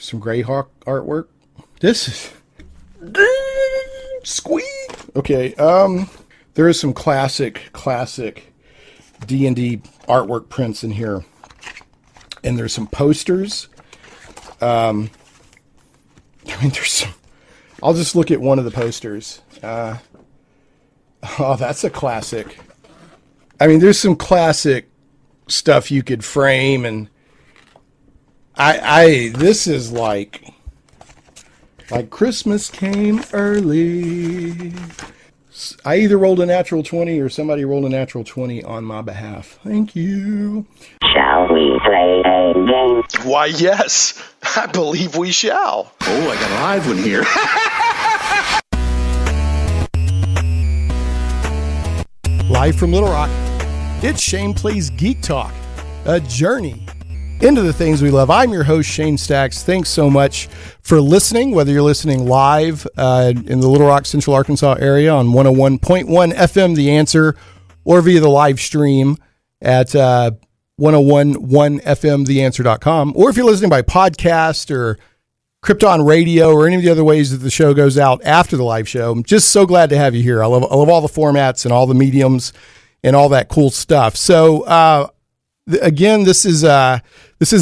Some Greyhawk artwork. This is squeak. Okay, there is some classic D&D artwork prints in here, and there's some posters. There's some. I'll just look at one of the posters. Oh, that's a classic. I mean, there's some classic stuff you could frame, and this is like Christmas came early. I either rolled a natural 20 or somebody rolled a natural 20 on my behalf. Thank you. Shall we play a game? Why, yes. I believe we shall. Oh, I got a live one here. Live from Little Rock, it's Shane Plays Geek Talk, a journey into the things we love. I'm your host, Shane Stacks. Thanks so much for listening, whether you're listening live in the Little Rock, Central Arkansas area on 101.1 FM, The Answer, or via the live stream at 1011fmtheanswer.com, or if you're listening by podcast or Krypton Radio or any of the other ways that the show goes out after the live show. I'm just so glad to have you here. I love all the formats and all the mediums and all that cool stuff. So, again, this is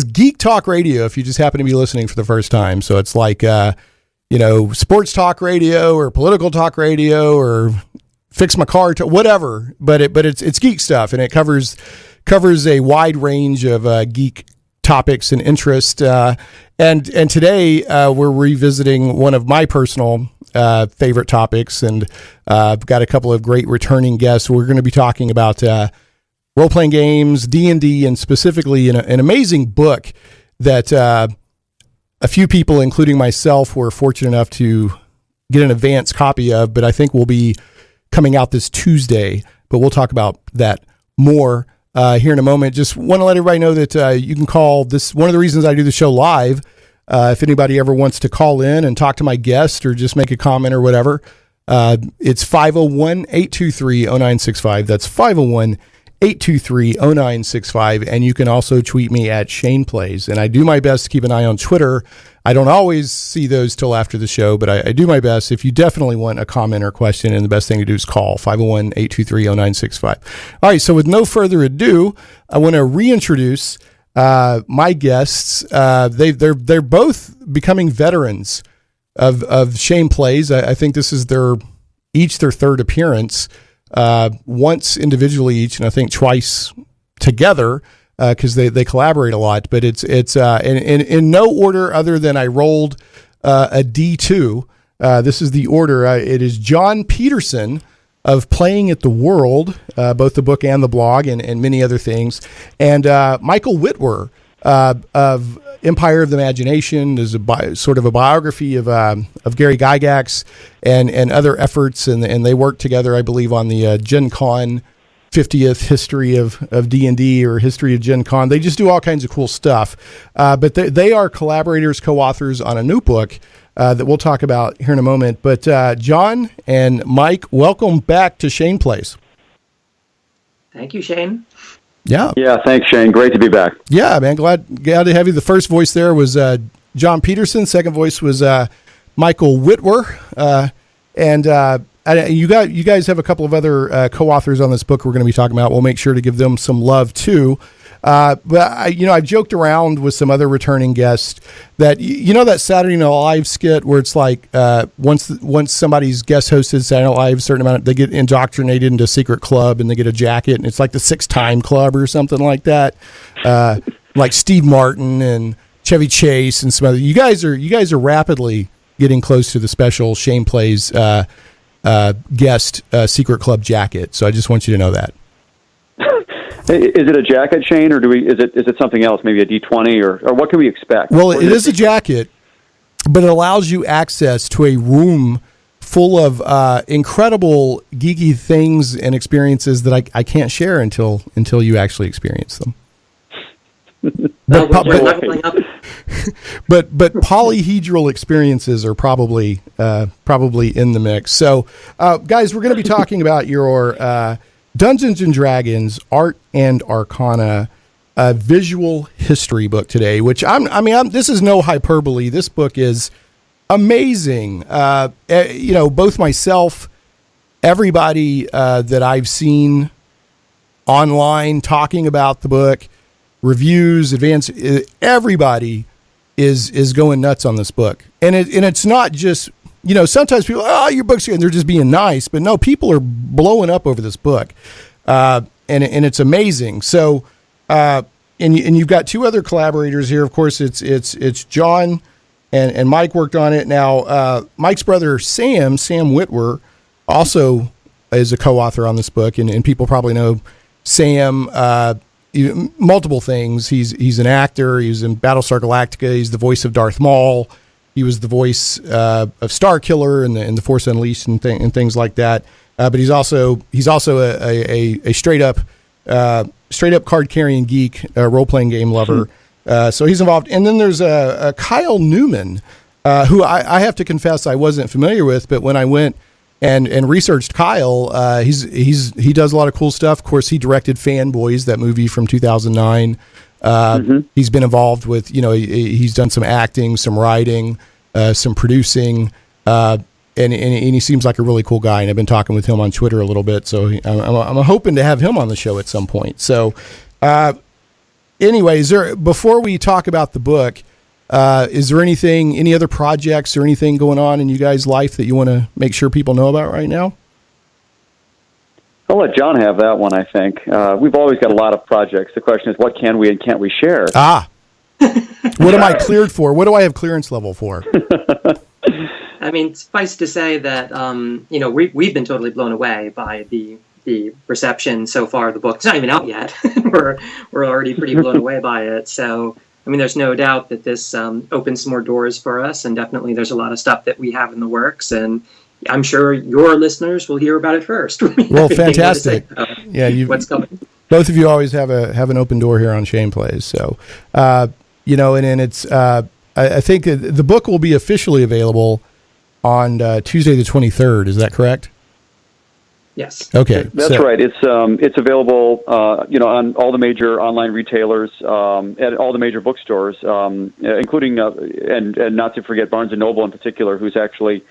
Geek Talk Radio if you just happen to be listening for the first time. So it's like, sports talk radio or political talk radio or fix my car, whatever. But it's geek stuff, and it covers a wide range of geek topics and interest. And today we're revisiting one of my personal favorite topics, and I've got a couple of great returning guests. We're going to be talking about role-playing games, D&D, and specifically an amazing book that a few people, including myself, were fortunate enough to get an advance copy of, but I think will be coming out this Tuesday. But we'll talk about that more here in a moment. Just want to let everybody know that you can call this. One of the reasons I do the show live, if anybody ever wants to call in and talk to my guest or just make a comment or whatever, it's 501-823-0965. That's 501-823-0965. And you can also tweet me at Shane Plays. And I do my best to keep an eye on Twitter. I don't always see those till after the show, but I do my best. If you definitely want a comment or question, and the best thing to do is call 501-823-0965. All right, so with no further ado, I want to reintroduce my guests. They're both becoming veterans of Shane Plays. I think this is their third appearance. Once individually each, and I think twice together, because they collaborate a lot. But it's in no order other than I rolled a D2. This is the order. It is Jon Peterson of Playing at the World, both the book and the blog, and many other things, and Michael Witwer of Empire of the Imagination. Is sort of a biography of Gary Gygax and other efforts, and they work together, I believe, on the Gen Con 50th history of D&D or history of Gen Con. They just do all kinds of cool stuff. But they are collaborators, co-authors on a new book that we'll talk about here in a moment. But Jon and Mike, welcome back to Shane Plays. Thank you, Shane. Yeah. Yeah, thanks, Shane. Great to be back. Yeah, man. Glad to have you. The first voice there was Jon Peterson. Second voice was Michael Witwer. And you guys have a couple of other co-authors on this book we're going to be talking about. We'll make sure to give them some love too. But I've joked around with some other returning guests that that Saturday Night Live skit where it's like once somebody's guest hosted Saturday Night Live, a certain amount they get indoctrinated into a secret club and they get a jacket and it's like the 6-time club or something like that. Like Steve Martin and Chevy Chase and some other. You guys are rapidly getting close to the special Shane Plays guest secret club jacket. So I just want you to know that. Is it a jacket, Shane, or is it something else? Maybe a D20, or what can we expect? Well, it is a jacket, but it allows you access to a room full of incredible geeky things and experiences that I can't share until you actually experience them. But polyhedral experiences are probably in the mix. So, guys, we're going to be talking about your Dungeons and Dragons Art and Arcana visual history book today, which this is no hyperbole. This book is amazing. Both myself, everybody that I've seen online talking about the book, reviews, everybody is going nuts on this book. And it's not just, sometimes people, your book's good, and they're just being nice, but no, people are blowing up over this book. And it's amazing. So, and you've got two other collaborators here. Of course, it's Jon and Mike worked on it. Now, Mike's brother, Sam Witwer, also is a co-author on this book. And people probably know Sam, multiple things. He's an actor. He was in Battlestar Galactica. He's the voice of Darth Maul. He was the voice of Starkiller in the Force Unleashed and things like that. But he's also a straight up card carrying geek, role playing game lover. So he's involved. And then there's a Kyle Newman, who I have to confess I wasn't familiar with, but when I went and researched Kyle, he does a lot of cool stuff. Of course, he directed Fanboys, that movie from 2009. He's been involved with, he's done some acting, some writing, some producing, and he seems like a really cool guy. And I've been talking with him on Twitter a little bit, so I'm hoping to have him on the show at some point. So, anyways, before we talk about the book, is there any other projects or anything going on in you guys' life that you want to make sure people know about right now? I'll let Jon have that one, I think. We've always got a lot of projects. The question is, what can we and can't we share? What am I cleared for? What do I have clearance level for? I mean, suffice to say that, we've been totally blown away by the reception so far of the book. It's not even out yet. We're already pretty blown away by it. So, I mean, there's no doubt that this opens some more doors for us, and definitely there's a lot of stuff that we have in the works, and I'm sure your listeners will hear about it first. Well, fantastic. What's coming? Both of you always have an open door here on Shane Plays. So, and it's I think the book will be officially available on Tuesday the 23rd. Is that correct? Yes. Okay. That's right. It's available, on all the major online retailers, at all the major bookstores, including and not to forget Barnes and Noble in particular, who's actually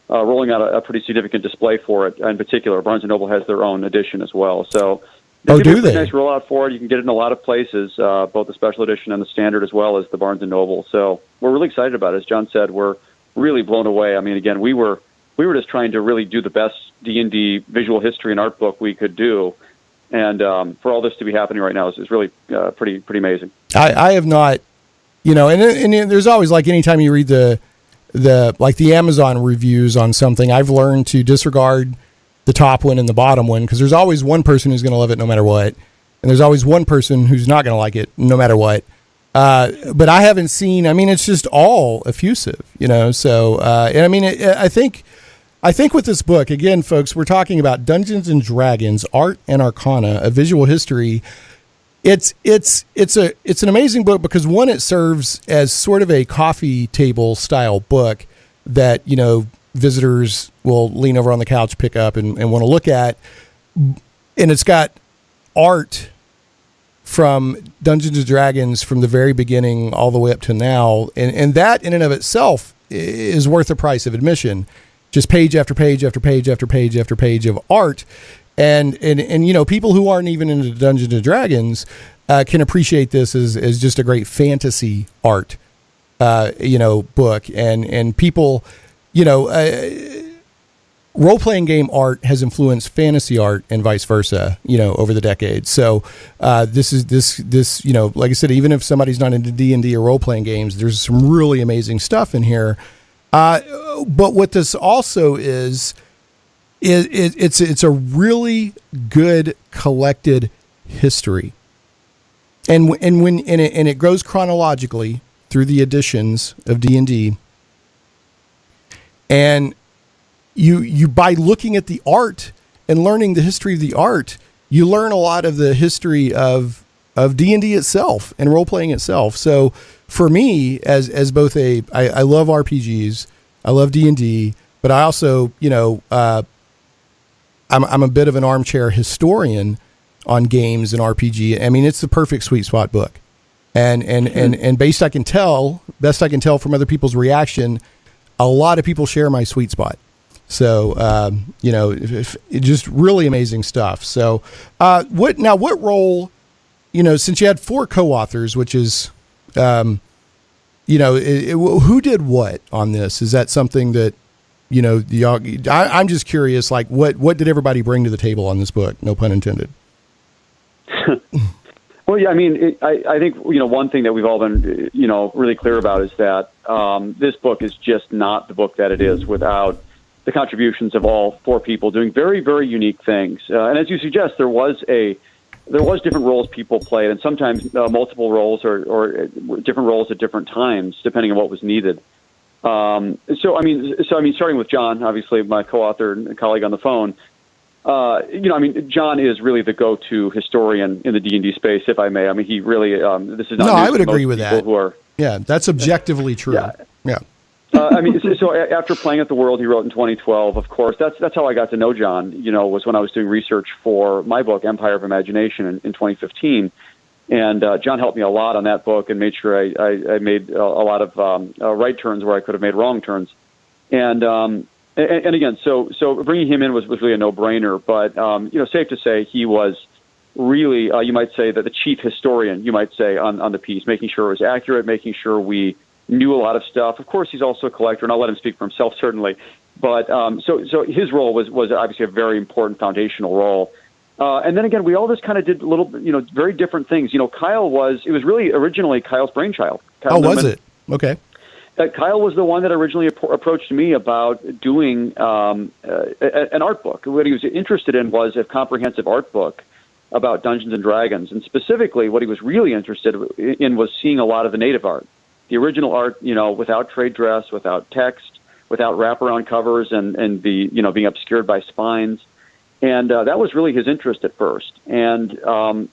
rolling out a pretty significant display for it. In particular, Barnes and Noble has their own edition as well. So, do they? Nice rollout for it. You can get it in a lot of places, both the special edition and the standard, as well as the Barnes and Noble. So we're really excited about it. As Jon said, we're really blown away. I mean, again, we were just trying to really do the best D&D visual history and art book we could do, and for all this to be happening right now is really pretty amazing. I have not, and there's always, like, anytime you read the Amazon reviews on something, I've learned to disregard the top one and the bottom one, because there's always one person who's going to love it no matter what, and there's always one person who's not going to like it no matter what. But I haven't seen. I mean, it's just all effusive, So, and I mean, I think with this book, again, folks, we're talking about Dungeons and Dragons Art and Arcana, a visual history. It's an amazing book because, one, it serves as sort of a coffee table style book that, visitors will lean over on the couch, pick up and want to look at. And it's got art from Dungeons and Dragons from the very beginning all the way up to now. And that in and of itself is worth the price of admission. Just page after page after page after page after page of art. And people who aren't even into Dungeons and Dragons can appreciate this as just a great fantasy art, book. And people, role-playing game art has influenced fantasy art and vice versa, over the decades. So this, like I said, even if somebody's not into D&D or role-playing games, there's some really amazing stuff in here. But what this also is it's a really good collected history, and it goes chronologically through the editions of D&D, and you by looking at the art and learning the history of the art, you learn a lot of the history of D&D itself and role-playing itself. So for me, as both I love RPGs, I love D&D, but I also, I'm a bit of an armchair historian on games and RPG. I mean, it's the perfect sweet spot book. And best I can tell from other people's reaction, a lot of people share my sweet spot. So, just really amazing stuff. So, what role, since you had 4 co-authors, which is, who did what on this? Is that something that, I'm just curious, like what did everybody bring to the table on this book? No pun intended. Well, yeah, I mean, I think, one thing that we've all been, really clear about is that this book is just not the book that it is without the contributions of all 4 people doing very, very unique things. And as you suggest, there was different roles people played, and sometimes multiple roles or different roles at different times, depending on what was needed. So starting with Jon, obviously my co-author and colleague on the phone, Jon is really the go-to historian in the D&D space, if I may. I mean, he really, this is not. No, I would agree with that. Who yeah, that's objectively true. Yeah. So after playing at the World, he wrote in 2012. Of course, that's how I got to know Jon. Was when I was doing research for my book, Empire of Imagination, in 2015. And Jon helped me a lot on that book and made sure I made a lot of right turns where I could have made wrong turns. And again, so bringing him in was really a no-brainer. But safe to say he was really, you might say, that the chief historian, you might say, on the piece, making sure it was accurate, making sure we knew a lot of stuff. Of course, he's also a collector, and I'll let him speak for himself, certainly. But so his role was obviously a very important foundational role. And then again, we all just kind of did little, very different things. Kyle it was really originally Kyle's brainchild. Kyle Newman. Was it? Okay. Kyle was the one that originally approached me about doing an art book. What he was interested in was a comprehensive art book about Dungeons and Dragons. And specifically, what he was really interested in was seeing a lot of the native art. The original art, without trade dress, without text, without wraparound covers and being obscured by spines. And that was really his interest at first. And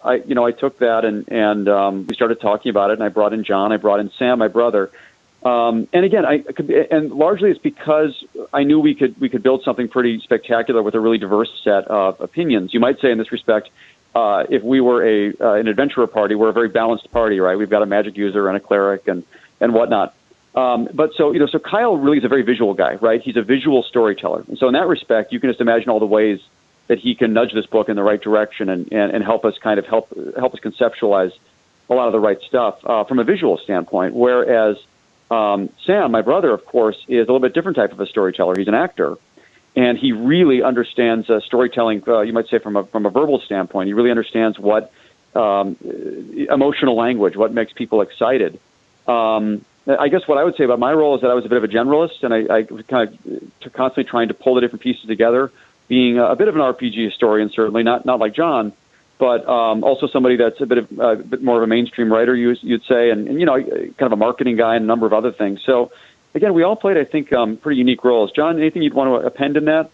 I took that and we started talking about it. And I brought in Jon, I brought in Sam, my brother. And again, and largely it's because I knew we could build something pretty spectacular with a really diverse set of opinions. You might say in this respect, if we were an adventurer party, we're a very balanced party, right? We've got a magic user and a cleric and whatnot. But so Kyle really is a very visual guy, right? He's a visual storyteller. And so in that respect, you can just imagine all the ways that he can nudge this book in the right direction and help us kind of help us conceptualize a lot of the right stuff from a visual standpoint. Whereas Sam, my brother, of course, is a little bit different type of a storyteller. He's an actor, and he really understands storytelling. You might say from a verbal standpoint, he really understands what emotional language, what makes people excited. I guess what I would say about my role is that I was a bit of a generalist, and I was kind of constantly trying to pull the different pieces together. Being a bit of an RPG historian, certainly not like Jon, but also somebody that's a bit more of a mainstream writer, you'd say, and kind of a marketing guy and a number of other things. So again, we all played, I think, pretty unique roles. Jon, anything you'd want to append in that?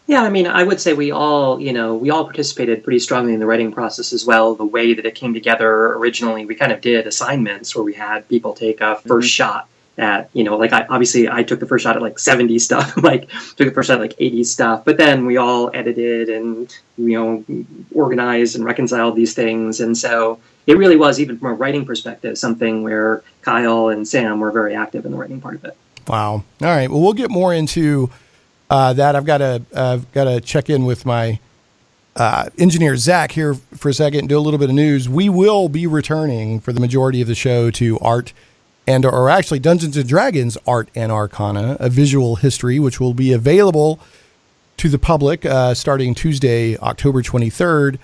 Yeah, I mean, I would say we all participated pretty strongly in the writing process as well. The way that it came together originally, we kind of did assignments where we had people take a first shot at, I took the first shot at like 70 stuff, took the first shot at like 80 stuff, but then we all edited and, organized and reconciled these things. And so it really was, even from a writing perspective, something where Kyle and Sam were very active in the writing part of it. Wow. All right. Well, we'll get more into that. I've got to check in with my engineer, Zach, here for a second and do a little bit of news. We will be returning for the majority of the show to or actually Dungeons and Dragons Art and Arcana, a visual history, which will be available to the public starting Tuesday, October 23rd,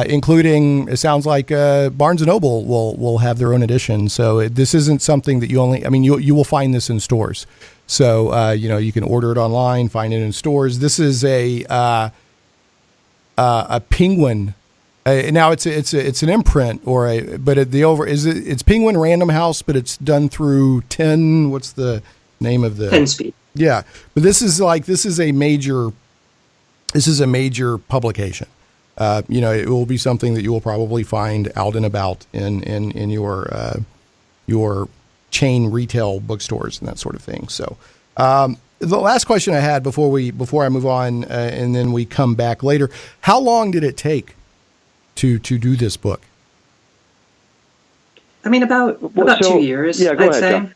including, it sounds like Barnes & Noble will have their own edition. So this isn't something that you will find this in stores. So, you can order it online, find it in stores. This is a Penguin. Now it's an imprint it's Penguin Random House, but it's done through 10. What's the name of the 10 Speed? Yeah, but this is a major publication. It will be something that you will probably find out and about in your chain retail bookstores and that sort of thing. So, all the last question I had before I move on, and then we come back later. How long did it take to do this book? I mean, about 2 years, Yeah, go I'd ahead, say. John.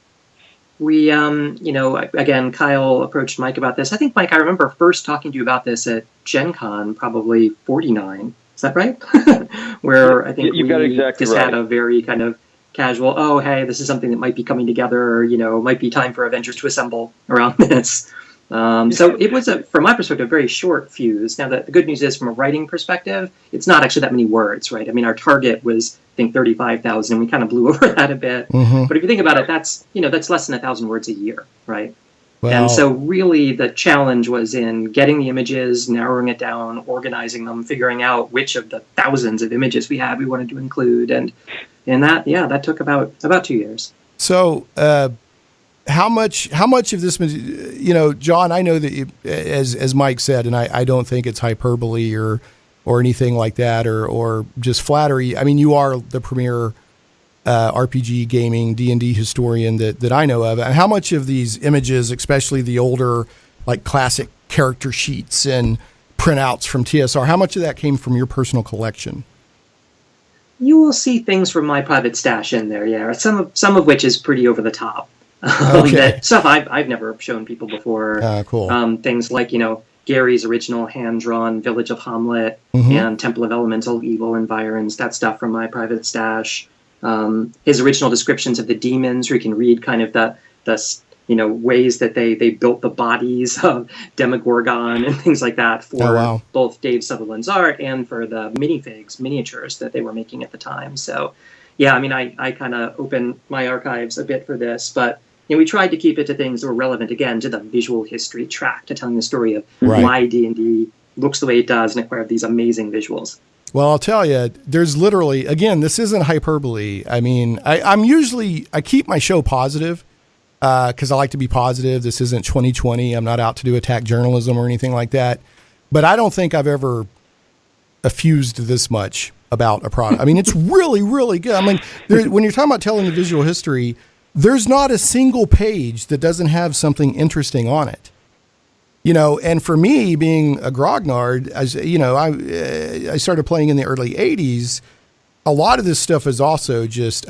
We, again, Kyle approached Mike about this. I think, Mike, I remember first talking to you about this at Gen Con, probably 49. Is that right? Where I think You've got it exactly just right. had a very kind of casual, oh, hey, this is something that might be coming together, or, might be time for Avengers to assemble around this. So it was, from my perspective, a very short fuse. Now, the good news is, from a writing perspective, it's not actually that many words, right? I mean, our target was, I think, 35,000, and we kind of blew over that a bit. Mm-hmm. But if you think about it, that's less than 1,000 words a year, right? Well, and so really the challenge was in getting the images, narrowing it down, organizing them, figuring out which of the thousands of images we had we wanted to include. And that took about 2 years. So, how much of this, John, I know that as Mike said, and I don't think it's hyperbole or anything like that, or just flattery. I mean, you are the premier RPG gaming D&D historian that I know of. How much of these images, especially the older, like classic character sheets and printouts from TSR, how much of that came from your personal collection? You will see things from my private stash in there, yeah. Some of which is pretty over the top. Okay. Stuff I've never shown people before. Cool. Things like, Gary's original hand-drawn Village of Hamlet Mm-hmm. and Temple of Elemental Evil Environs, that stuff from my private stash. His original descriptions of the demons, where you can read kind of the ways that they built the bodies of Demogorgon and things like that for both Dave Sutherland's art and for the minifigs, miniatures that they were making at the time. So, yeah, I mean, I kind of opened my archives a bit for this, but we tried to keep it to things that were relevant, again, to the visual history track, to telling the story of why D&D looks the way it does and acquired these amazing visuals. Well, I'll tell you, there's literally, again, this isn't hyperbole. I mean, I keep my show positive because I like to be positive. This isn't 2020. I'm not out to do attack journalism or anything like that. But I don't think I've ever effused this much about a product. I mean, it's really, really good. I mean, when you're talking about telling the visual history, there's not a single page that doesn't have something interesting on it. And for me, being a grognard, as I started playing in the early 80s. A lot of this stuff is also just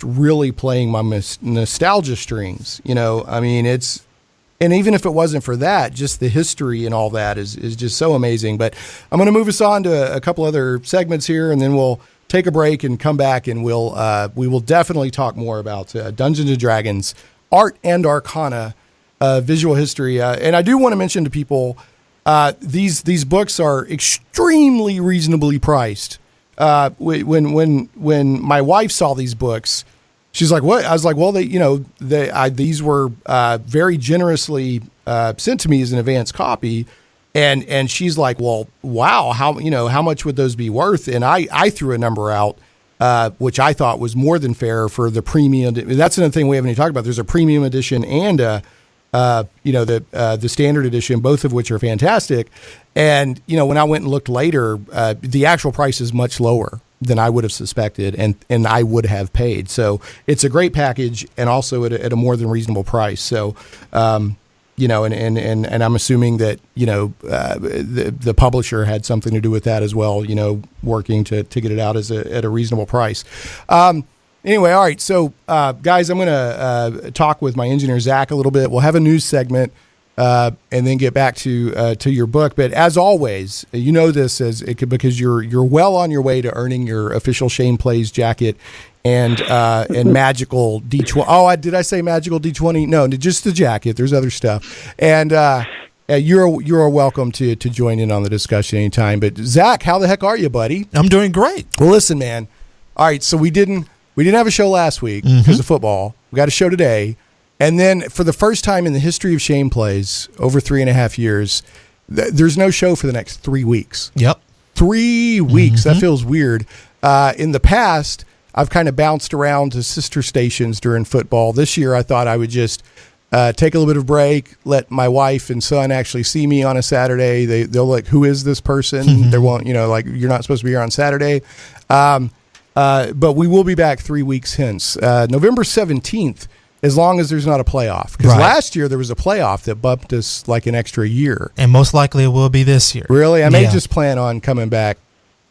really playing my nostalgia strings. I mean, and even if it wasn't for that, just the history and all that is just so amazing. But I'm going to move us on to a couple other segments here, and then we'll take a break and come back, and we will definitely talk more about Dungeons and Dragons Art and Arcana. Visual history, and I do want to mention to people these books are extremely reasonably priced. When my wife saw these books, she's like, "What?" I was like, "Well, these were very generously sent to me as an advance copy," and she's like, "Well, wow, how much would those be worth?" And I threw a number out. Which I thought was more than fair for the premium. That's another thing we haven't even talked about. There's a premium edition and the standard edition, both of which are fantastic. And, when I went and looked later, the actual price is much lower than I would have suspected and I would have paid. So it's a great package and also at a more than reasonable price. So, and I'm assuming that, the publisher had something to do with that as well, working to get it out at a reasonable price. Anyway, all right. So, guys, I'm going to talk with my engineer, Zach, a little bit. We'll have a news segment and then get back to your book. But as always, this because you're well on your way to earning your official Shane Plays jacket and magical D20. Oh, did I say magical D20? No, just the jacket. There's other stuff. And you're welcome to join in on the discussion anytime. But Zach, how the heck are you, buddy? I'm doing great. Well, listen, man. All right, so we didn't have a show last week because of football. We got a show today. And then for the first time in the history of Shane Plays, over 3.5 years, there's no show for the next 3 weeks. Yep. 3 weeks. That feels weird. In the past, I've kind of bounced around to sister stations during football. This year, I thought I would just take a little bit of break, let my wife and son actually see me on a Saturday. They'll like, who is this person? They won't, you're not supposed to be here on Saturday. But we will be back 3 weeks hence. November 17th, as long as there's not a playoff. Because last year there was a playoff that bumped us like an extra year. And most likely it will be this year. Really? I may just plan on coming back.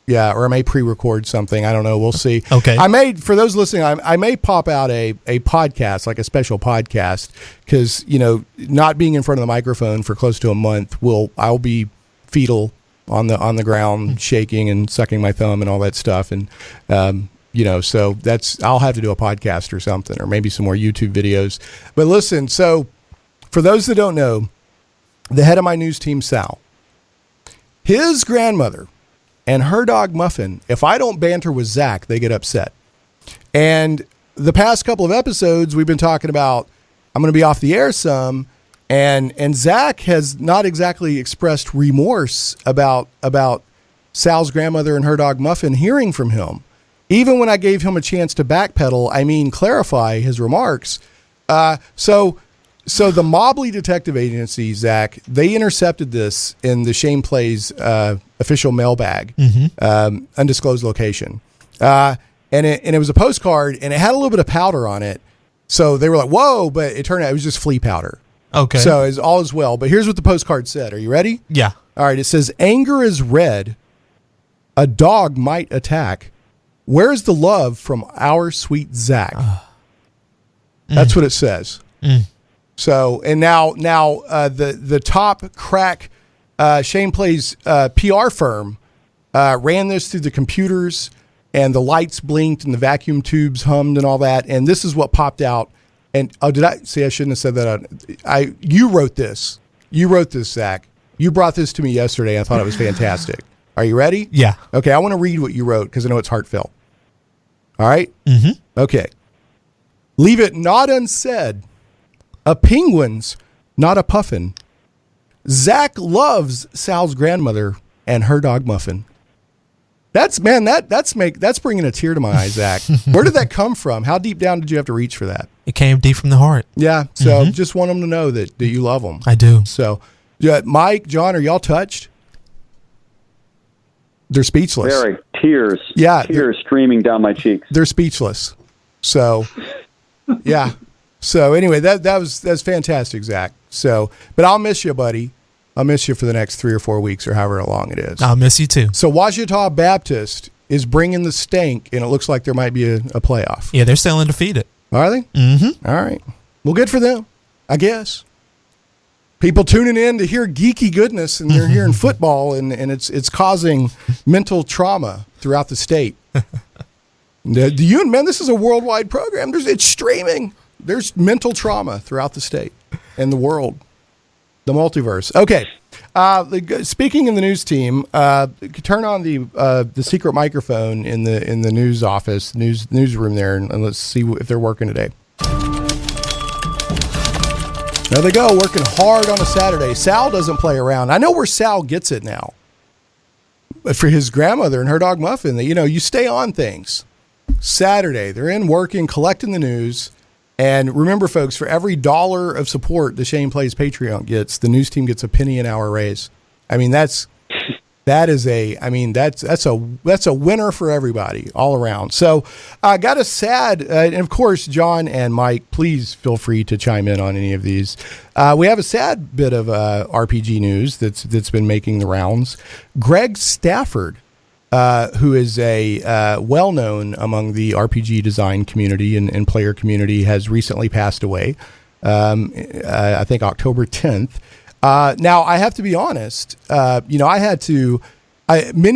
Yeah, or I may pre-record something. I don't know. We'll see. Okay. For those listening, I may pop out a podcast, like a special podcast, because, not being in front of the microphone for close to a month, I'll be fetal on the ground, shaking and sucking my thumb and all that stuff. And, so I'll have to do a podcast or something, or maybe some more YouTube videos. But listen, so for those that don't know, the head of my news team, Sal, his grandmother and her dog Muffin, if I don't banter with Zach, they get upset. And the past couple of episodes, we've been talking about, I'm going to be off the air some, and Zach has not exactly expressed remorse about Sal's grandmother and her dog Muffin hearing from him. Even when I gave him a chance to backpedal, clarify his remarks. So the Mobley Detective Agency, Zach, they intercepted this in the Shane Plays official mailbag, undisclosed location. And it was a postcard, and it had a little bit of powder on it. So they were like, whoa, but it turned out it was just flea powder. Okay. So it's all is well. But here's what the postcard said. Are you ready? Yeah. All right. It says, anger is red. A dog might attack. Where's the love from our sweet Zach? That's what it says. So, and now the top crack Shane Plays PR firm ran this through the computers, and the lights blinked and the vacuum tubes hummed and all that. And this is what popped out. And I shouldn't have said that. You wrote this. You wrote this, Zach. You brought this to me yesterday. I thought it was fantastic. Are you ready? Yeah. Okay. I want to read what you wrote because I know it's heartfelt. All right. Okay. Leave it not unsaid. A penguin's not a puffin. Zach loves Sal's grandmother and her dog Muffin. That's bringing a tear to my eye, Zach. Where did that come from? How deep down did you have to reach for that? It came deep from the heart. Yeah. So just want them to know that you love them. I do. So, Mike, John, are y'all touched? They're speechless. Very. Tears. Yeah. Tears streaming down my cheeks. They're speechless. So, yeah. So anyway, that's fantastic, Zach. So, but I'll miss you, buddy. I'll miss you for the next 3 or 4 weeks or however long it is. I'll miss you too. So Ouachita Baptist is bringing the stank, and it looks like there might be a playoff. Yeah, they're still undefeated. Are they? All right. Well, good for them, I guess. People tuning in to hear geeky goodness, and they're hearing football, and it's causing mental trauma throughout the state. This is a worldwide program. It's streaming. There's mental trauma throughout the state and the world, the multiverse. Okay. Speaking in the news team, turn on the secret microphone in the news office, newsroom there, and let's see if they're working today. There they go, working hard on a Saturday. Sal doesn't play around. I know where Sal gets it now. But for his grandmother and her dog Muffin, you stay on things. Saturday, they're in working, collecting the news. And remember, folks, for every $1 of support the Shane Plays Patreon gets, the news team gets a penny an hour raise. I mean, that's a winner for everybody all around. So I got a sad, and of course, John and Mike, please feel free to chime in on any of these. We have a sad bit of RPG news that's been making the rounds. Greg Stafford, who is a well-known among the RPG design community and player community, has recently passed away. I think October 10th. Now, I have to be honest. Many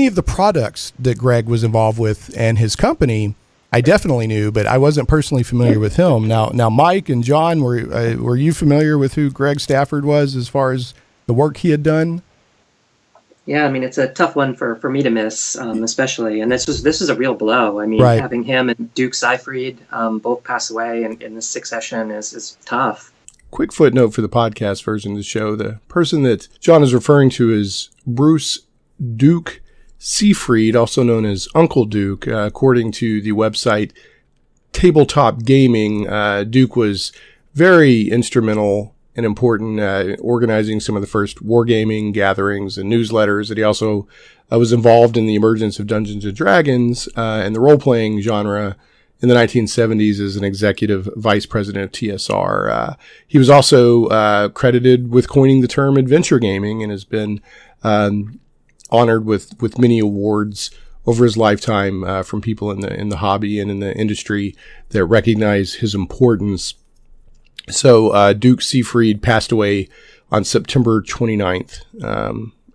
of the products that Greg was involved with and his company, I definitely knew, but I wasn't personally familiar with him. Now, Mike and John, were you familiar with who Greg Stafford was as far as the work he had done? Yeah, I mean, it's a tough one for me to miss, especially. And this is a real blow. I mean, right. Having him and Duke Seifried both pass away in this succession is tough. Quick footnote for the podcast version of the show. The person that John is referring to is Bruce Duke Seifried, also known as Uncle Duke. According to the website Tabletop Gaming, Duke was very instrumental and important organizing some of the first wargaming gatherings and newsletters. And he also was involved in the emergence of Dungeons and Dragons and the role-playing genre in the 1970s as an executive vice president of TSR. He was also credited with coining the term adventure gaming and has been honored with many awards over his lifetime from people in the hobby and in the industry that recognize his importance. So Duke Seifried passed away on September 29th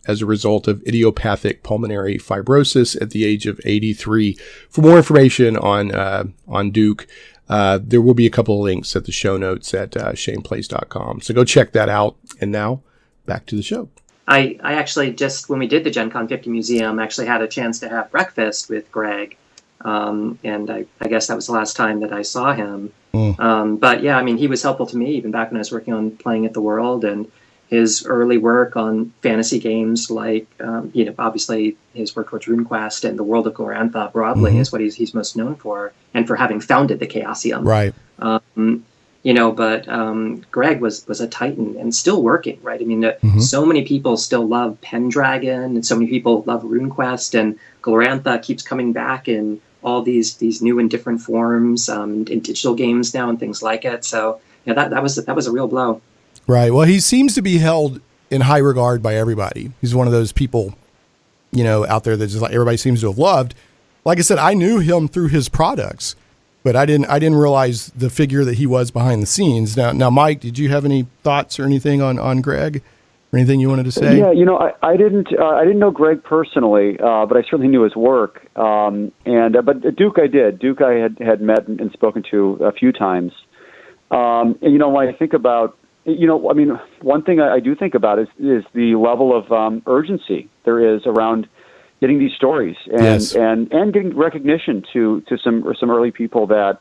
as a result of idiopathic pulmonary fibrosis at the age of 83. For more information on Duke, there will be a couple of links at the show notes at shaneplays.com. So go check that out. And now back to the show. I actually just, when we did the Gen Con 50 Museum, actually had a chance to have breakfast with Greg. And I guess that was the last time that I saw him. But yeah, I mean, he was helpful to me even back when I was working on Playing at the World, and his early work on fantasy games, like, obviously his work towards RuneQuest and the world of Glorantha broadly is what he's most known for, and for having founded the Chaosium. Right. But Greg was a titan and still working, right? I mean, so many people still love Pendragon, and so many people love RuneQuest, and Glorantha keeps coming back in all these new and different forms in digital games now and things like it. So yeah, that was a real blow. Right. Well, he seems to be held in high regard by everybody. He's one of those people, out there that just like everybody seems to have loved. Like I said, I knew him through his products, but I didn't realize the figure that he was behind the scenes. Now, Mike, did you have any thoughts or anything on Greg, or anything you wanted to say? Yeah, I didn't know Greg personally, but I certainly knew his work. But Duke, I did. Duke, I had met and spoken to a few times. And when I think about, one thing I do think about is the level of urgency there is around getting these stories and getting recognition to some early people that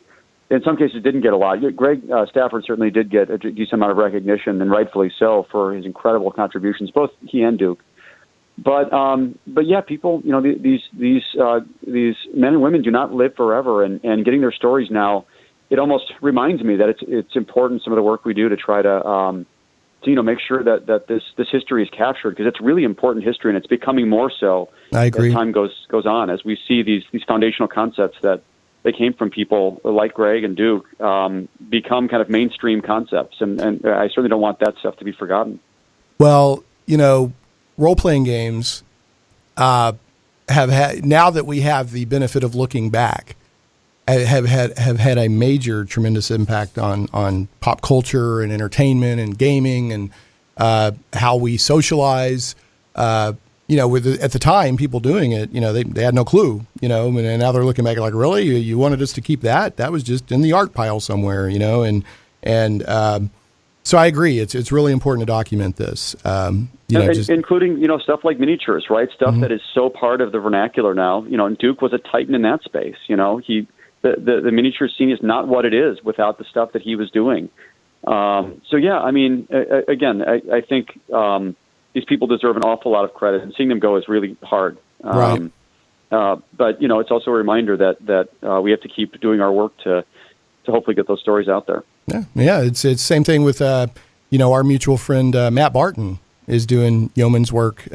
in some cases didn't get a lot. Greg Stafford certainly did get a decent amount of recognition, and rightfully so, for his incredible contributions, both he and Duke. But yeah, people, these men and women do not live forever, and getting their stories now, it almost reminds me that it's important, some of the work we do, to try to make sure that this history is captured, because it's really important history, and it's becoming more so. I agree. As time goes on, as we see these foundational concepts that they came from people like Greg and Duke become kind of mainstream concepts, and I certainly don't want that stuff to be forgotten. Well, role-playing games have had, now that we have the benefit of looking back, have had a major, tremendous impact on pop culture and entertainment and gaming and how we socialize. At the time, people doing it, they had no clue, and now they're looking back like, really, you wanted us to keep that? That was just in the art pile somewhere, so I agree. It's really important to document this, including stuff like miniatures, right? Stuff that is so part of the vernacular now. And Duke was a titan in that space. The miniature scene is not what it is without the stuff that he was doing. So yeah, I mean, again, I think these people deserve an awful lot of credit, and seeing them go is really hard. Right. But it's also a reminder that we have to keep doing our work to hopefully get those stories out there. Yeah. It's same thing with our mutual friend Matt Barton is doing yeoman's work.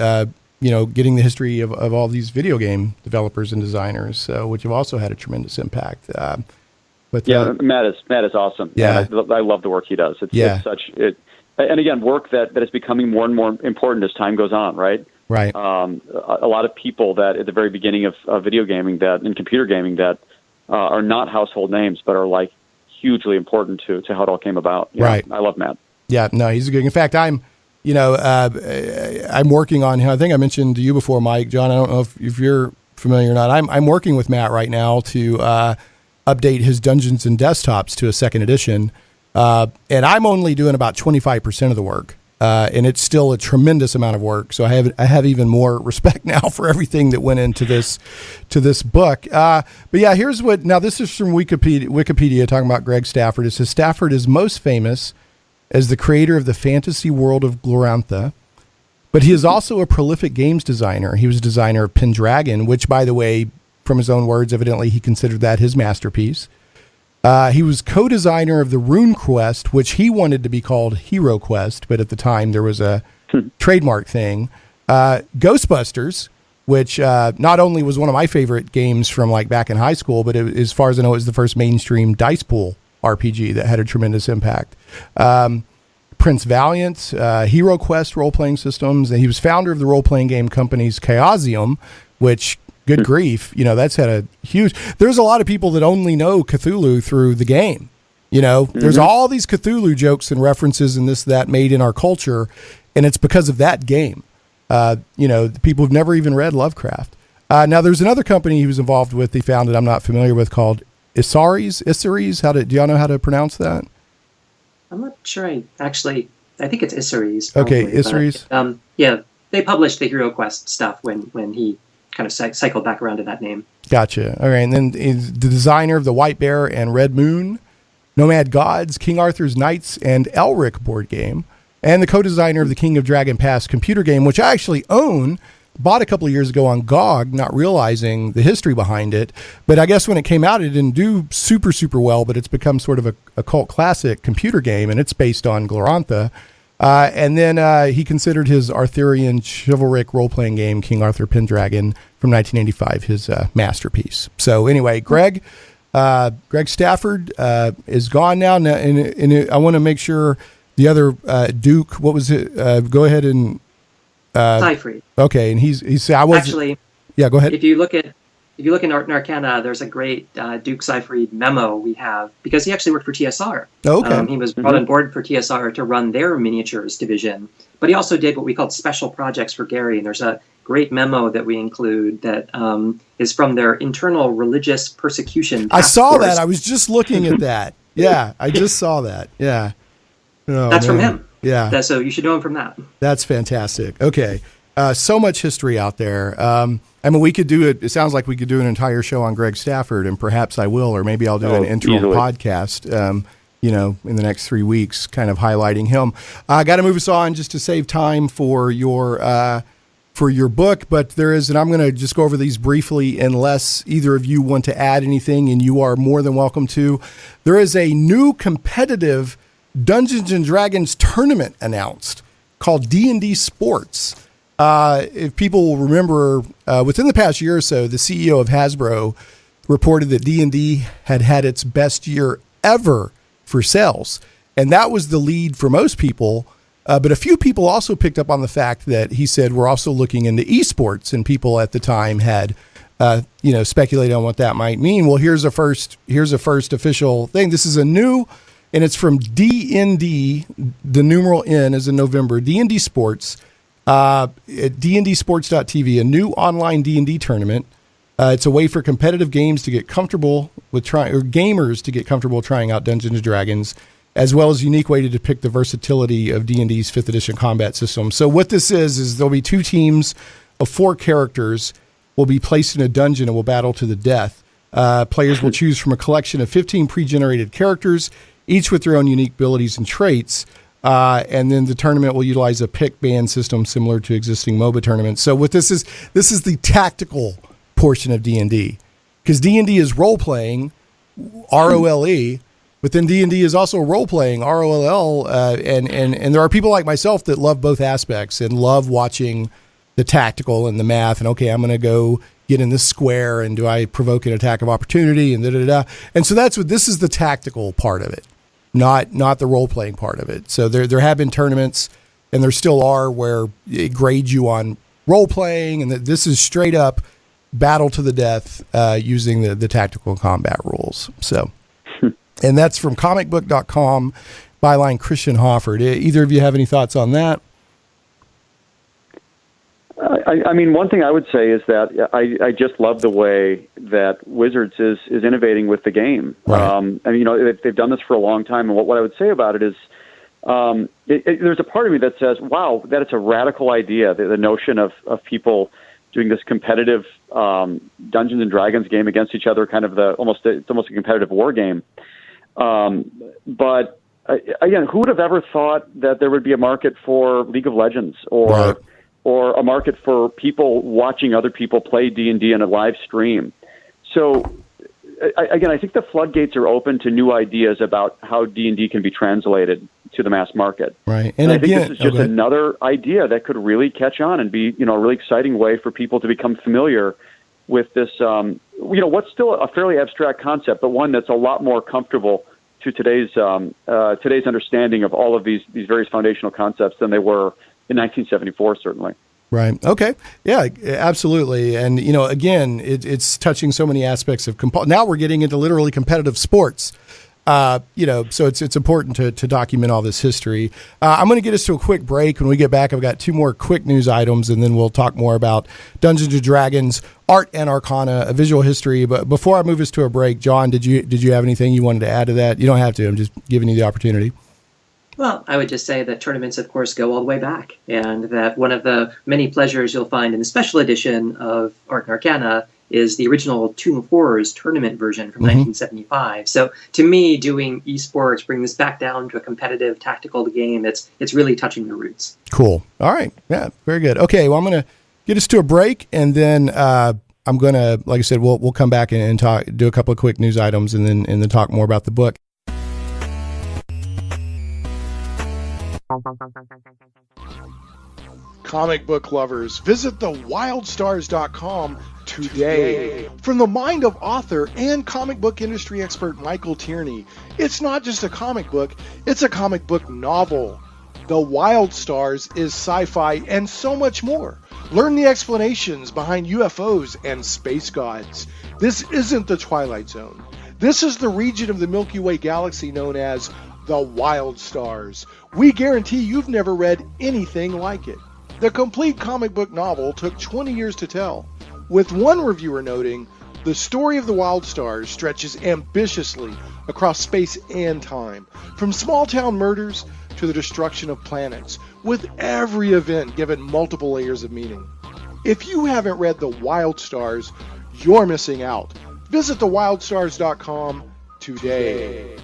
Getting the history of all these video game developers and designers, which have also had a tremendous impact. Matt is awesome. Yeah, I love the work he does. And again, work that is becoming more and more important as time goes on. Right. Right. A lot of people that at the very beginning of video gaming and computer gaming that are not household names, but are like hugely important to how it all came about. Right. I love Matt. Yeah. No, he's a good. In fact, I'm working on him. I think I mentioned to you before, Mike, John, I don't know if you're familiar or not. I'm working with Matt right now to update his Dungeons and Desktops to a second edition. And I'm only doing about 25% of the work. And it's still a tremendous amount of work. So I have even more respect now for everything that went into this book. But yeah, here's now this is from Wikipedia talking about Greg Stafford. It says Stafford is most famous as the creator of the fantasy world of Glorantha, but he is also a prolific games designer. He was a designer of Pendragon, which, by the way, from his own words, evidently he considered that his masterpiece. He was co-designer of the RuneQuest, which he wanted to be called HeroQuest, but at the time there was a trademark thing. Ghostbusters, which not only was one of my favorite games from like back in high school, but as far as I know, it was the first mainstream dice pool RPG that had a tremendous impact. Prince Valiant, HeroQuest role-playing systems, and he was founder of the role-playing game companies Chaosium, which, good grief, that's had a huge... There's a lot of people that only know Cthulhu through the game. There's all these Cthulhu jokes and references and this, that made in our culture, and it's because of that game. People have never even read Lovecraft. Now, there's another company he was involved with, he founded, I'm not familiar with, called Issaries. Do y'all know how to pronounce that? I'm not sure. I think it's Issaries. Okay, Issaries. Yeah, they published the HeroQuest stuff when he kind of cycled back around to that name. Gotcha. All right, and then is the designer of the White Bear and Red Moon, Nomad Gods, King Arthur's Knights, and Elric board game, and the co-designer of the King of Dragon Pass computer game, which I actually own. Bought a couple of years ago on GOG, not realizing the history behind it. But I guess when it came out, it didn't do super, super well, but it's become sort of a cult classic computer game, and it's based on Glorantha. And then he considered his Arthurian chivalric role-playing game, King Arthur Pendragon, from 1985, his masterpiece. So anyway, Greg Stafford is gone now, and I want to make sure the other Duke, what was it? Go ahead and... Seifried. Okay, and he's I was actually. Yeah, go ahead. If you look in Art Arcana, there's a great Duke Seifried memo we have because he actually worked for TSR. Oh, okay. He was brought on board for TSR to run their miniatures division, but he also did what we called special projects for Gary. And there's a great memo that we include that is from their internal religious persecution. I saw that. I was just looking at that. Yeah, I just saw that. Yeah. Oh, that's from him. Yeah. So you should know him from that. That's fantastic. Okay. So much history out there. We could do it. It sounds like we could do an entire show on Greg Stafford, and perhaps I will, or maybe I'll do an interim podcast, in the next 3 weeks, kind of highlighting him. I got to move us on just to save time for your book, but there is, and I'm going to just go over these briefly unless either of you want to add anything, and you are more than welcome to. There is a new competitive Dungeons and Dragons tournament announced called D&D Sports. If people will remember, within the past year or so, the CEO of Hasbro reported that D&D had its best year ever for sales. And that was the lead for most people. But a few people also picked up on the fact that he said, we're also looking into esports, and people at the time had, speculated on what that might mean. Well, here's a first official thing. This is a new, and it's from D&D, the numeral N is in November, D&D Sports, at dndsports.tv, a new online D&D tournament. It's a way for competitive games to get comfortable with gamers to get comfortable trying out Dungeons & Dragons, as well as a unique way to depict the versatility of D&D's 5th edition combat system. So what this is there'll be 2 teams of 4 characters will be placed in a dungeon and will battle to the death. Players will choose from a collection of 15 pre-generated characters, each with their own unique abilities and traits. And then the tournament will utilize a pick ban system similar to existing MOBA tournaments. So what this is the tactical portion of D&D, because D&D is role-playing, ROLE, but then D&D is also role-playing, ROLL, and there are people like myself that love both aspects and love watching the tactical and the math, and okay, I'm going to go get in this square, and do I provoke an attack of opportunity, and da-da-da. And so this is the tactical part of it, not the role-playing part of it. So there have been tournaments, and there still are, where it grades you on role-playing, and this is straight up battle to the death using the tactical combat rules. So, and that's from comicbook.com, byline Christian Hofford. Either of you have any thoughts on that? I mean, one thing I would say is that I just love the way that Wizards is innovating with the game. Right. They've done this for a long time, and what I would say about it is there's a part of me that says, wow, that it's a radical idea, the notion of people doing this competitive Dungeons and Dragons game against each other, kind of it's almost a competitive war game. But again, who would have ever thought that there would be a market for League of Legends or a market for people watching other people play D&D in a live stream? So again, I think the floodgates are open to new ideas about how D&D can be translated to the mass market. Right. And I think this is just another idea that could really catch on and be, a really exciting way for people to become familiar with this, what's still a fairly abstract concept, but one that's a lot more comfortable to today's understanding of all of these various foundational concepts than they were in 1974, certainly. Right. Okay. Yeah, absolutely. And, again, it's touching so many aspects of now we're getting into literally competitive sports. So it's important to document all this history. I'm going to get us to a quick break. When we get back, I've got two more quick news items, and then we'll talk more about Dungeons and Dragons Art and Arcana, a visual history. But before I move us to a break, John, did you have anything you wanted to add to that? You don't have to. I'm just giving you the opportunity. Well, I would just say that tournaments, of course, go all the way back, and that one of the many pleasures you'll find in the special edition of Art and Arcana is the original Tomb of Horrors tournament version from 1975. So to me, doing esports, bring this back down to a competitive tactical game, it's really touching the roots. Cool. All right. Yeah, very good. Okay, well, I'm going to get us to a break, and then I'm going to, like I said, we'll come back and do a couple of quick news items, and then talk more about the book. Comic book lovers, visit thewildstars.com today. From the mind of author and comic book industry expert Michael Tierney, it's not just a comic book, it's a comic book novel. The Wild Stars is sci-fi and so much more. Learn the explanations behind UFOs and space gods. This isn't the Twilight Zone. This is the region of the Milky Way galaxy known as the Wild Stars. We guarantee you've never read anything like it. The complete comic book novel took 20 years to tell, with one reviewer noting, the story of the Wild Stars stretches ambitiously across space and time, from small-town murders to the destruction of planets, with every event given multiple layers of meaning. If you haven't read The Wild Stars, you're missing out. Visit thewildstars.com today.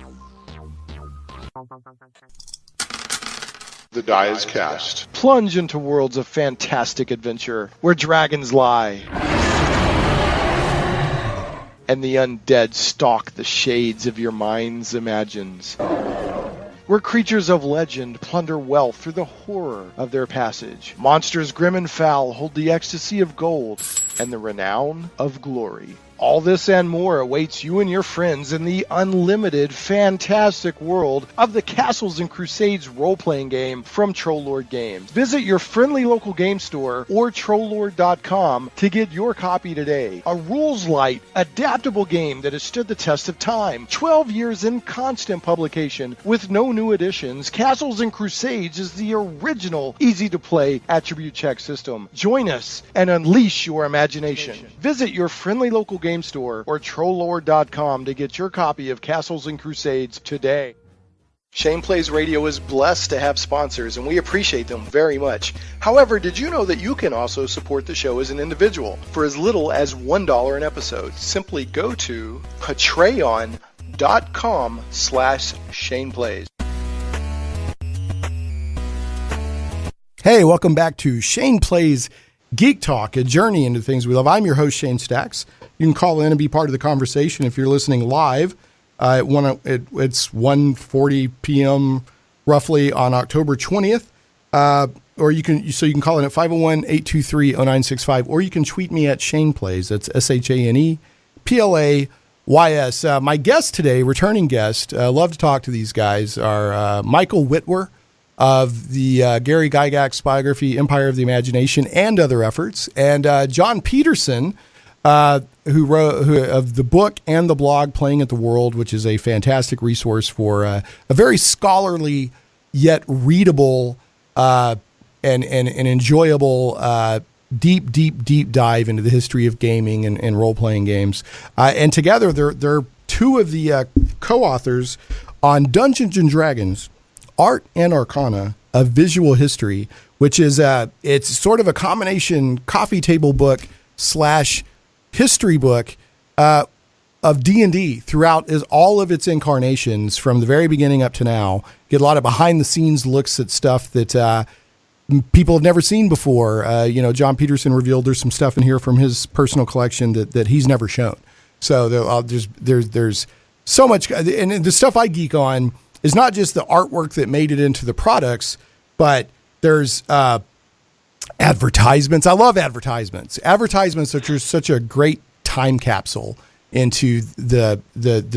The die is cast. Plunge into worlds of fantastic adventure where dragons lie and the undead stalk the shades of your mind's imagines. Where creatures of legend plunder wealth through the horror of their passage. Monsters grim and foul hold the ecstasy of gold and the renown of glory. All this and more awaits you and your friends in the unlimited, fantastic world of the Castles and Crusades role-playing game from Troll Lord Games. Visit your friendly local game store or trolllord.com to get your copy today. A rules-light, adaptable game that has stood the test of time. 12 years in constant publication with no new additions. Castles and Crusades is the original, easy-to-play attribute check system. Join us and unleash your imagination. Visit your friendly local game store or trolllord.com to get your copy of Castles and Crusades today. Shane Plays Radio is blessed to have sponsors, and we appreciate them very much. However, did you know that you can also support the show as an individual for as little as $1 an episode? Simply go to patreon.com/Shane Plays. Hey, welcome back to Shane Plays Geek Talk, a journey into things we love. I'm your host, Shane Stacks. You can call in and be part of the conversation if you're listening live. It's 1:40 p.m. roughly on October 20th. Or you can call in at 501-823-0965, or you can tweet me at Shane Plays. That's ShanePlays. My guest today, returning guest, love to talk to these guys, are Michael Witwer of the Gary Gygax biography, Empire of the Imagination, and other efforts, and Jon Peterson, who wrote of the book and the blog Playing at the World, which is a fantastic resource for a very scholarly yet readable and enjoyable deep dive into the history of gaming and role-playing games. And together, they're two of the co-authors on Dungeons and Dragons Art and Arcana, a visual history, which is it's sort of a combination coffee table book / history book of D&D throughout all of its incarnations from the very beginning up to now. Get a lot of behind the scenes looks at stuff that people have never seen before. Jon Peterson revealed there's some stuff in here from his personal collection that he's never shown. So there's so much, and the stuff I geek on is not just the artwork that made it into the products, but there's advertisements. I love advertisements. Advertisements are such a great time capsule into the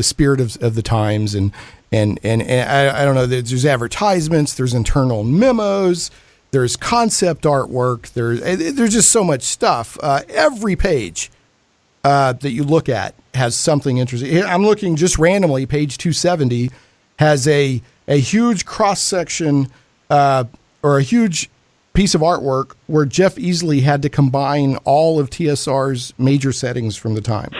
spirit of the times, and I don't know. There's advertisements. There's internal memos. There's concept artwork. There's just so much stuff. Every page that you look at has something interesting. I'm looking just randomly. Page 270 has a huge cross section or a huge piece of artwork where Jeff Easley had to combine all of TSR's major settings from the time.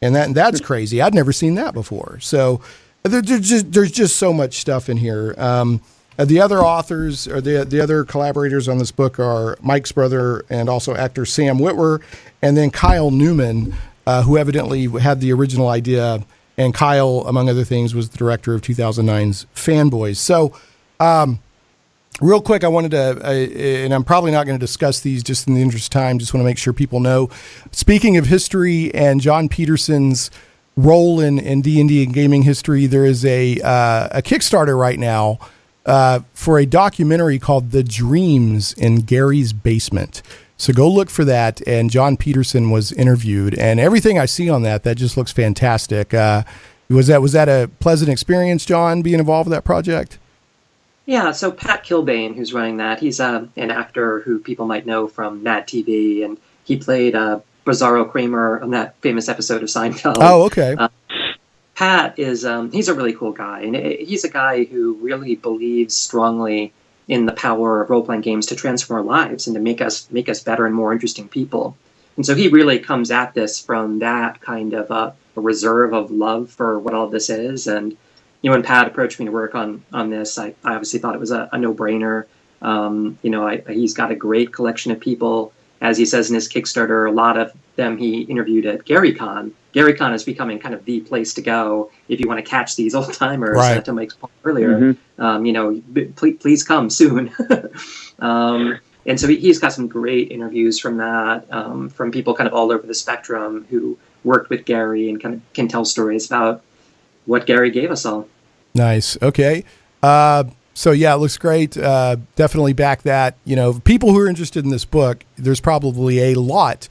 And that's crazy. I'd never seen that before. So there's just so much stuff in here. The other authors or the other collaborators on this book are Mike's brother and also actor Sam Witwer, and then Kyle Newman, who evidently had the original idea. And Kyle, among other things, was the director of 2009's Fanboys. So real quick, I wanted to, and I'm probably not going to discuss these just in the interest of time, just want to make sure people know. Speaking of history and Jon Peterson's role in D&D and gaming history, there is a Kickstarter right now for a documentary called The Dreams in Gary's Basement. So go look for that, and Jon Peterson was interviewed, and everything I see on that just looks fantastic. Was that a pleasant experience, John, being involved with that project? Yeah, so Pat Kilbane, who's running that, he's an actor who people might know from Mad TV, and he played Bizarro Kramer on that famous episode of Seinfeld. Oh, okay. Pat is, he's a really cool guy, and he's a guy who really believes strongly in the power of role-playing games to transform our lives and to make us better and more interesting people. And so he really comes at this from that kind of a reserve of love for what all this is. And when Pat approached me to work on this, I obviously thought it was a no-brainer. He's got a great collection of people. As he says in his Kickstarter, a lot of them he interviewed at GaryCon. GaryCon is becoming kind of the place to go if you want to catch these old timers. Right. To Mike's point earlier, please come soon. And so he's got some great interviews from that, from people kind of all over the spectrum who worked with Gary and kind of can tell stories about what Gary gave us all. Nice. Okay. So yeah, it looks great. Definitely back that. People who are interested in this book, there's probably a lot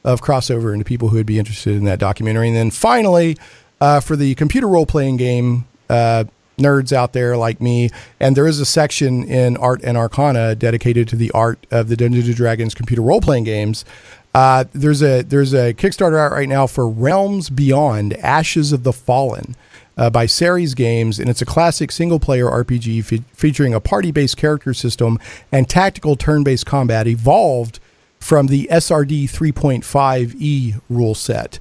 of crossover into people who would be interested in that documentary. And then finally, for the computer role-playing game nerds out there like me, and there is a section in Art and Arcana dedicated to the art of the Dungeons & Dragons computer role-playing games. There's a Kickstarter out right now for Realms Beyond: Ashes of the Fallen by Seifried Games, and it's a classic single-player RPG featuring a party-based character system and tactical turn-based combat evolved from the SRD 3.5e rule set.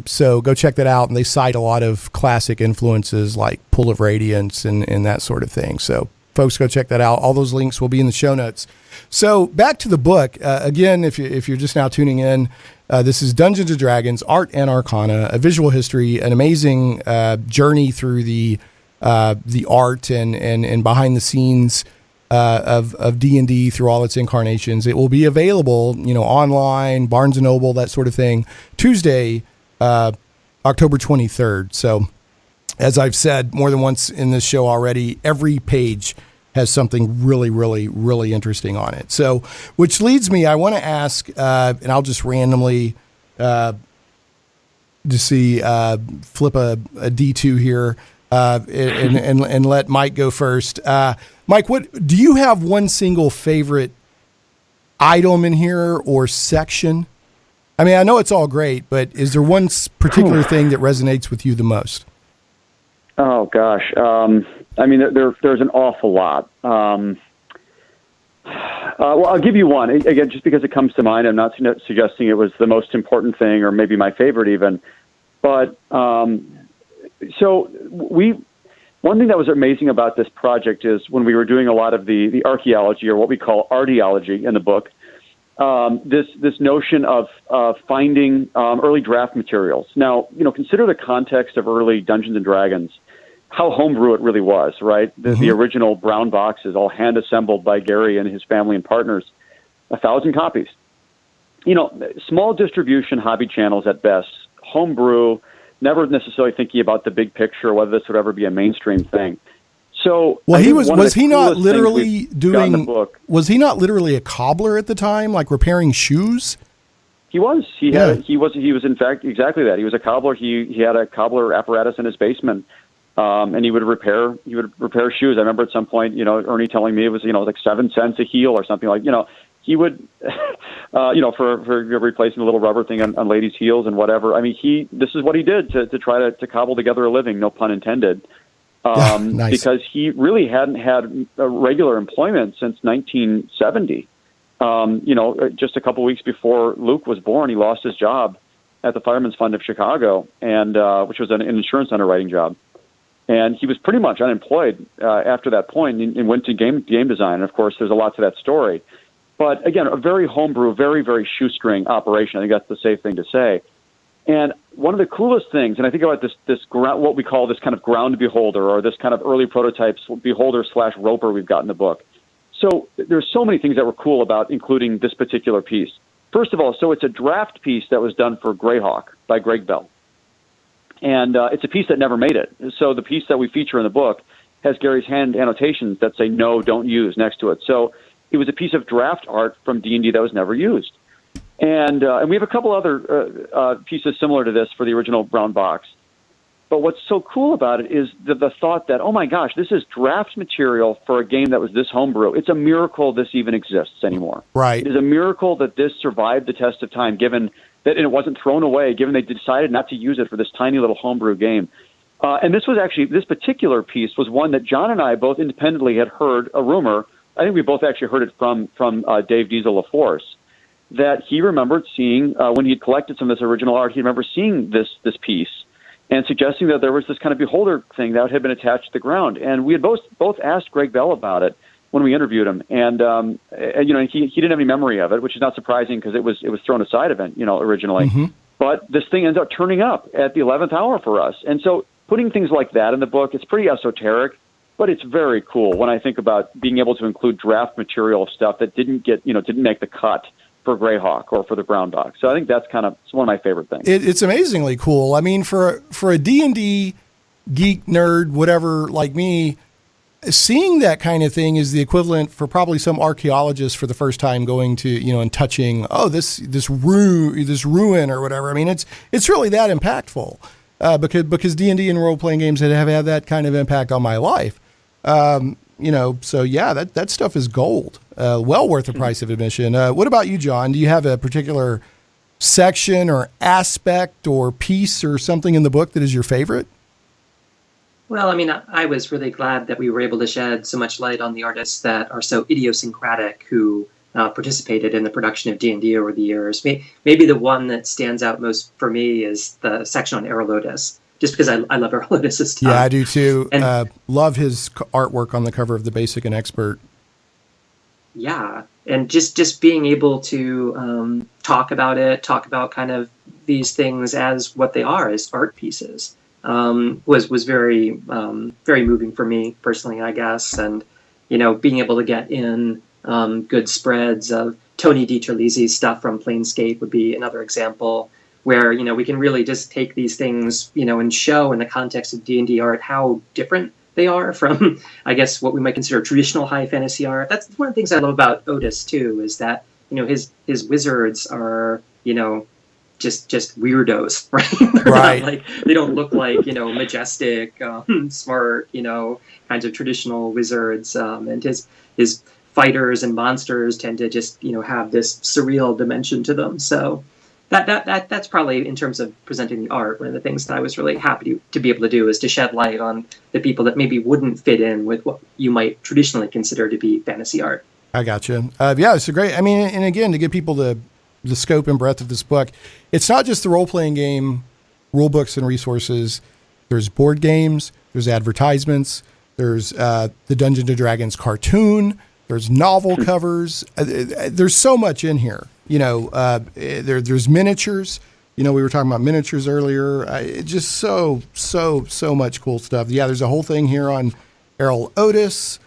So go check that out, and they cite a lot of classic influences like Pool of Radiance and that sort of thing. So folks, go check that out. All those links will be in the show notes. So back to the book. Again, if you're just now tuning in, this is Dungeons & Dragons Art and Arcana, a visual history, an amazing journey through the art and behind the scenes of D&D through all its incarnations. It will be available, online, Barnes & Noble, that sort of thing, Tuesday, October 23rd. So as I've said more than once in this show already, every page has something really, really, really interesting on it. So, which leads me, I want to ask, and I'll just randomly flip a D2 here, and let Mike go first. Mike, what do you have? One single favorite item in here or section? I mean, I know it's all great, but is there one particular thing that resonates with you the most? Oh gosh, I mean, there's an awful lot. Well, I'll give you one again, just because it comes to mind. I'm not suggesting it was the most important thing or maybe my favorite even, but so one thing that was amazing about this project is when we were doing a lot of the archaeology, or what we call arteology in the book, this notion of finding early draft materials. Now, consider the context of early Dungeons and Dragons, how homebrew it really was, right? The original brown boxes, all hand assembled by Gary and his family and partners, 1,000 copies. Small distribution hobby channels at best homebrew, never necessarily thinking about the big picture, whether this would ever be a mainstream thing. So, well, he was he not literally a cobbler at the time, like repairing shoes? He was. He was in fact exactly that. He was a cobbler. He had a cobbler apparatus in his basement, and he would repair shoes. I remember at some point, Ernie telling me it was like 7 cents a heel or something like. He would, for replacing the little rubber thing on ladies' heels and whatever. I mean, this is what he did to try to cobble together a living. No pun intended. Nice. Because he really hadn't had a regular employment since 1970. Just a couple weeks before Luke was born, he lost his job at the Fireman's Fund of Chicago, and which was an insurance underwriting job. And he was pretty much unemployed after that point and went to game design. And, of course, there's a lot to that story. But, again, a very homebrew, very, very shoestring operation. I think that's the safe thing to say. And one of the coolest things, and I think about this what we call this kind of ground beholder, or this kind of early prototypes beholder/roper we've got in the book. So there's so many things that were cool about including this particular piece. First of all, so it's a draft piece that was done for Greyhawk by Greg Bell. And it's a piece that never made it. So the piece that we feature in the book has Gary's hand annotations that say no, don't use next to it. So it was a piece of draft art from D&D that was never used. And we have a couple other pieces similar to this for the original brown box. But what's so cool about it is the thought that, oh my gosh, this is draft material for a game that was this homebrew. It's a miracle this even exists anymore. Right. It is a miracle that this survived the test of time, given that it wasn't thrown away, given they decided not to use it for this tiny little homebrew game. And this particular piece was one that John and I both independently had heard a rumor. I think we both actually heard it from Dave Diesel of Force, that he remembered seeing, when he had collected some of this original art, he remembered seeing this piece and suggesting that there was this kind of beholder thing that had been attached to the ground. And we had both asked Greg Bell about it when we interviewed him. And he didn't have any memory of it, which is not surprising because it was thrown aside of it, originally. Mm-hmm. But this thing ends up turning up at the 11th hour for us. And so putting things like that in the book, it's pretty esoteric, but it's very cool when I think about being able to include draft material of stuff that didn't make the cut for Greyhawk or for the brown box. So I think that's it's one of my favorite things. It's amazingly cool. I mean, for a D&D geek nerd, whatever, like me, seeing that kind of thing is the equivalent for probably some archaeologist for the first time going to, and touching, this ruin or whatever. I mean, it's really that impactful because D&D and role-playing games have had that kind of impact on my life. So yeah, that stuff is gold. Well worth the price of admission. What about you, John? Do you have a particular section or aspect or piece or something in the book that is your favorite? Well, I mean, I was really glad that we were able to shed so much light on the artists that are so idiosyncratic who participated in the production of D&D over the years. Maybe the one that stands out most for me is the section on Erolotus. Just because I love Erolotus' stuff. Yeah, I do too. And love his artwork on the cover of the Basic and Expert. Yeah, and just being able to talk about kind of these things as what they are, as art pieces, was very very moving for me personally, I guess. And being able to get in good spreads of Tony DiTerlizzi's stuff from Planescape would be another example, where we can really just take these things and show in the context of D&D art how different they are from, I guess, what we might consider traditional high fantasy art. That's one of the things I love about Otis too, is that his wizards are just weirdos, right? Right. They don't look like majestic, smart kinds of traditional wizards, and his fighters and monsters tend to just have this surreal dimension to them. So that's probably, in terms of presenting the art, one of the things that I was really happy to be able to do, is to shed light on the people that maybe wouldn't fit in with what you might traditionally consider to be fantasy art. I gotcha. Yeah, it's a great. I mean, and again, to give people the scope and breadth of this book, it's not just the role-playing game, rule books and resources. There's board games. There's advertisements. There's the Dungeons and Dragons cartoon. There's novel covers. There's so much in here. There's miniatures. We were talking about miniatures earlier. Just so much cool stuff. Yeah, there's a whole thing here on Errol Otis,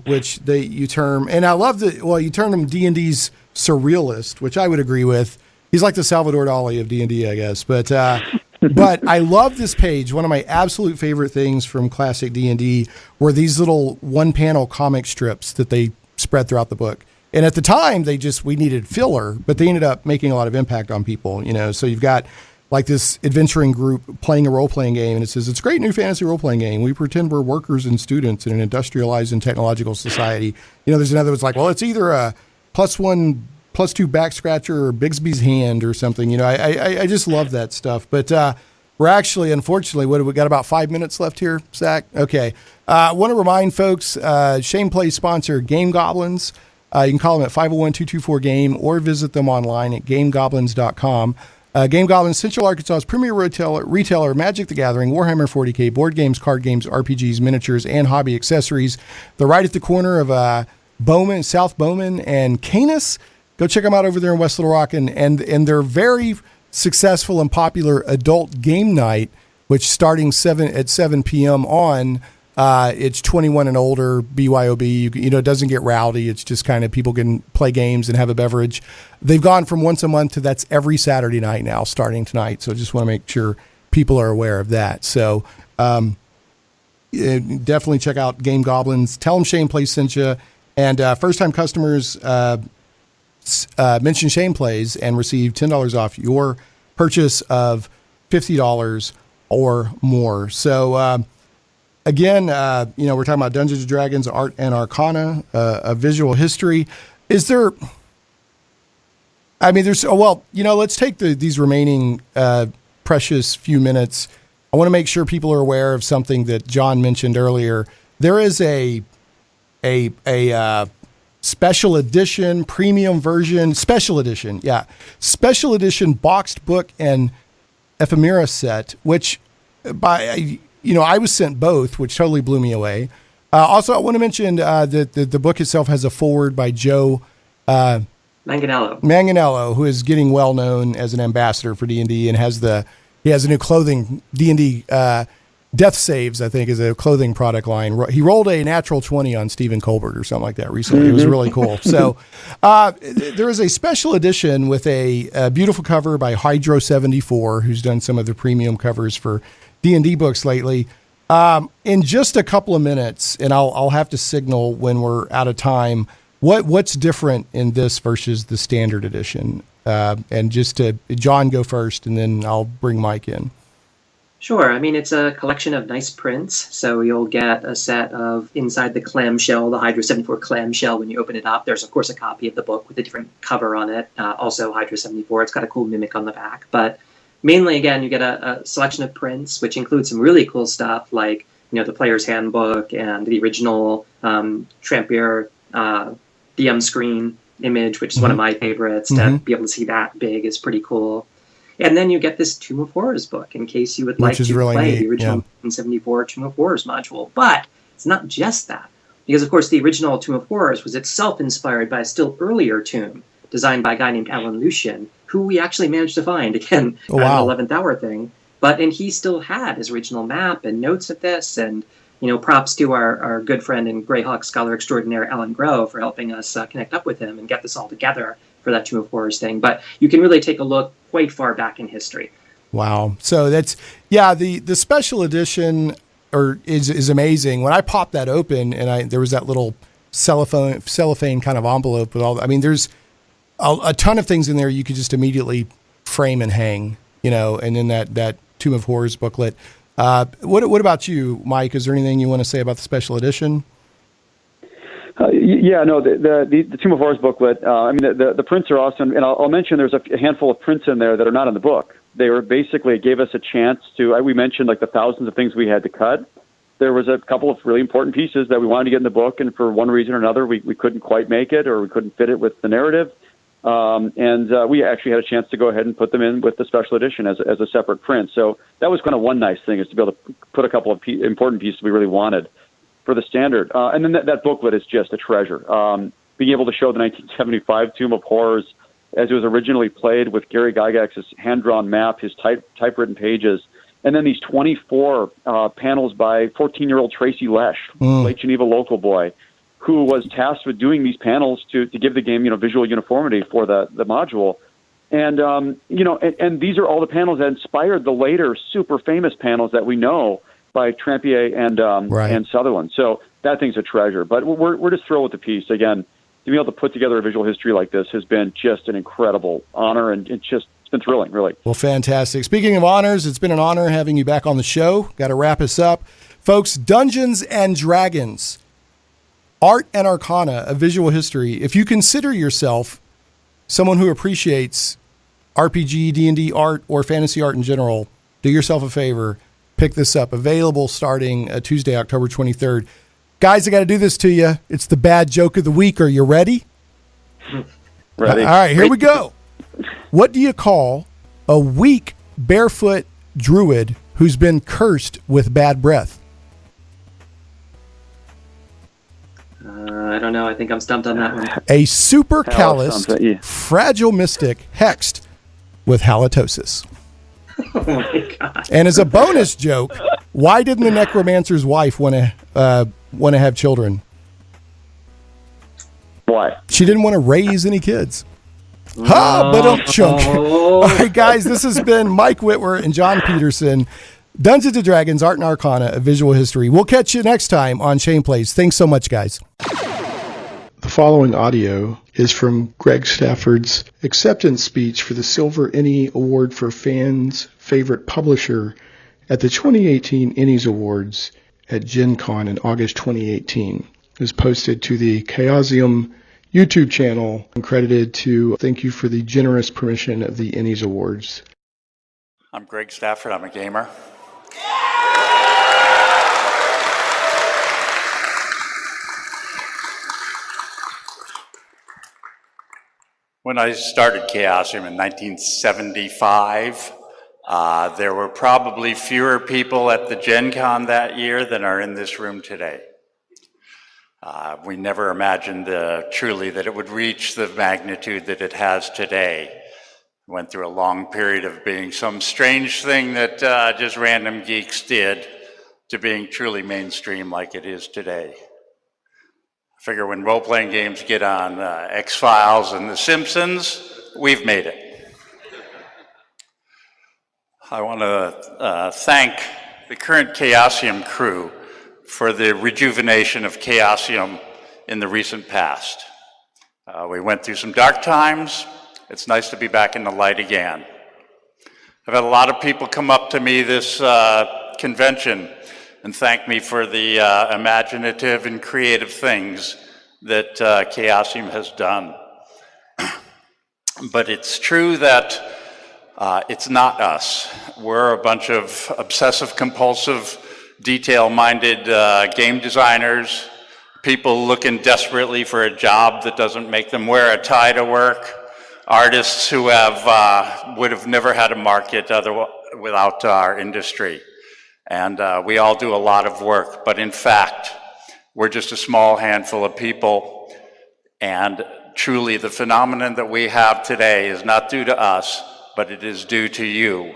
which you term, and I love you term him D&D's surrealist, which I would agree with. He's like the Salvador Dali of D&D, I guess. But but I love this page. One of my absolute favorite things from classic D&D were these little one-panel comic strips that they spread throughout the book. And at the time, we needed filler, but they ended up making a lot of impact on people, So you've got like this adventuring group playing a role-playing game, and it says, it's a great new fantasy role-playing game. We pretend we're workers and students in an industrialized and technological society. There's another that's like, well, it's either a +1, +2 back scratcher or Bigsby's hand or something. I just love that stuff. But we're actually, unfortunately, we got about 5 minutes left here, Zach? Okay. I want to remind folks, Shane Plays sponsor Game Goblins. You can call them at 501-224-GAME or visit them online at gamegoblins.com. Game Goblins, Central Arkansas's premier retailer, Magic the Gathering, Warhammer 40K, board games, card games, RPGs, miniatures, and hobby accessories. They're right at the corner of South Bowman and Canis. Go check them out over there in West Little Rock. And they're very successful and popular adult game night, which starting at 7 p.m. on, it's 21 and older, BYOB. It doesn't get rowdy. It's just kind of people can play games and have a beverage. They've gone from once a month to that's every Saturday night now, starting tonight. So just want to make sure people are aware of that. So definitely check out Game Goblins. Tell them Shane Plays sent you. And first-time customers mention Shane Plays and receive $10 off your purchase of $50 or more. So again, we're talking about Dungeons Dragons Art and Arcana, a visual history. Is there? I mean, let's take these remaining precious few minutes. I want to make sure people are aware of something that John mentioned earlier. There is a special edition, premium version, special edition boxed book and ephemera set, which I was sent both, which totally blew me away. Also, I want to mention that the book itself has a foreword by Joe Manganiello, who is getting well known as an ambassador for D&D and he has a new clothing D&D Death Saves, I think, is a clothing product line. He rolled a natural 20 on Stephen Colbert or something like that recently. It was really cool. So there is a special edition with a beautiful cover by Hydro74, who's done some of the premium covers for D&D books lately. In just a couple of minutes, and I'll have to signal when we're out of time, what's different in this versus the standard edition? And just to John go first, and then I'll bring Mike in. Sure. I mean, it's a collection of nice prints. So you'll get a set of inside the clamshell, the Hydro 74 clamshell. When you open it up, there's, of course, a copy of the book with a different cover on it. Also Hydro 74. It's got a cool mimic on the back. But mainly, again, you get a selection of prints, which include some really cool stuff like, the Player's Handbook and the original Trampier DM screen image, which is one of my favorites. To be able to see that big is pretty cool. And then you get this Tomb of Horrors book in case you would like to really play the original 1974 Tomb of Horrors module. But it's not just that. Because, of course, the original Tomb of Horrors was itself inspired by a still earlier tomb designed by a guy named Alan Lucien, who we actually managed to find, again, an 11th hour thing. And he still had his original map and notes of this. And, props to our good friend and Greyhawk scholar extraordinaire, Alan Grove, for helping us connect up with him and get this all together for that Tomb of Horrors thing. But you can really take a look quite far back in history. Wow. So that's, the special edition is amazing. When I popped that open and there was that little cellophane kind of envelope with there's a ton of things in there you could just immediately frame and hang, and then that Tomb of Horrors booklet. What about you, Mike? Is there anything you want to say about the special edition? The Tomb of Horrors booklet, the prints are awesome. And I'll mention there's a handful of prints in there that are not in the book. They were basically gave us a chance to, we mentioned like the thousands of things we had to cut. There was a couple of really important pieces that we wanted to get in the book, and for one reason or another, we couldn't quite make it, or we couldn't fit it with the narrative. And we actually had a chance to go ahead and put them in with the special edition as a separate print. So that was kind of one nice thing, is to be able to put a couple of important pieces we really wanted for the standard. And then that booklet is just a treasure. Being able to show the 1975 Tomb of Horrors as it was originally played with Gary Gygax's hand-drawn map, his typewritten pages, and then these 24 panels by 14-year-old Tracy Lesh, Lake Geneva local boy, who was tasked with doing these panels to give the game, visual uniformity for the module. And, and these are all the panels that inspired the later super famous panels that we know by Trampier and Sutherland. So that thing's a treasure. But we're just thrilled with the piece. Again, to be able to put together a visual history like this has been just an incredible honor, and it's been thrilling, really. Well, fantastic. Speaking of honors, it's been an honor having you back on the show. Got to wrap us up. Folks, Dungeons and Dragons, Art and Arcana, a visual history. If you consider yourself someone who appreciates RPG, D&D art, or fantasy art in general, do yourself a favor. Pick this up. Available starting Tuesday, October 23rd. Guys, I got to do this to you. It's the bad joke of the week. Are you ready? Ready. All right, here we go. What do you call a weak, barefoot druid who's been cursed with bad breath? I don't know. I think I'm stumped on that one. A super calloused, fragile mystic hexed with halitosis. Oh my god! And as a bonus joke, why didn't the necromancer's wife want to have children? Why? She didn't want to raise any kids. Ha! But don't chunk. All right, guys, this has been Mike Witwer and Jon Peterson. Dungeons and Dragons Art and Arcana, a visual history. We'll catch you next time on Shane Plays. Thanks so much, guys. The following audio is from Greg Stafford's acceptance speech for the Silver ENnie Award for Fans' Favorite Publisher at the 2018 ENnies Awards at Gen Con in August 2018. It was posted to the Chaosium YouTube channel and credited to thank you for the generous permission of the ENnies Awards. I'm Greg Stafford. I'm a gamer. When I started Chaosium in 1975, there were probably fewer people at the Gen Con that year than are in this room today. We never imagined truly that it would reach the magnitude that it has today. Went through a long period of being some strange thing that just random geeks did to being truly mainstream like it is today. I figure when role-playing games get on X-Files and The Simpsons, we've made it. I want to thank the current Chaosium crew for the rejuvenation of Chaosium in the recent past. We went through some dark times. It's nice to be back in the light again. I've had a lot of people come up to me this convention and thank me for the imaginative and creative things that Chaosium has done. But it's true that it's not us. We're a bunch of obsessive-compulsive, detail-minded game designers, people looking desperately for a job that doesn't make them wear a tie to work, artists who would have never had a market without our industry. And we all do a lot of work, but in fact, we're just a small handful of people. And truly, the phenomenon that we have today is not due to us, but it is due to you.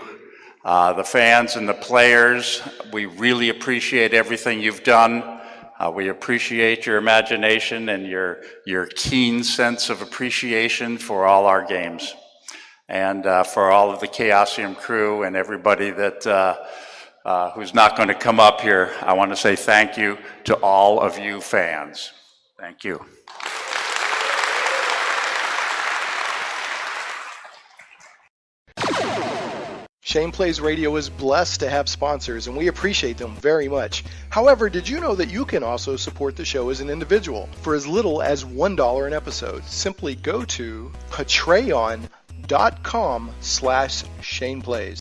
The fans and the players, we really appreciate everything you've done. We appreciate your imagination and your keen sense of appreciation for all our games. And for all of the Chaosium crew and everybody that who's not going to come up here, I want to say thank you to all of you fans. Thank you. Shane Plays Radio is blessed to have sponsors, and we appreciate them very much. However, did you know that you can also support the show as an individual for as little as $1 an episode? Simply go to patreon.com/ShanePlays.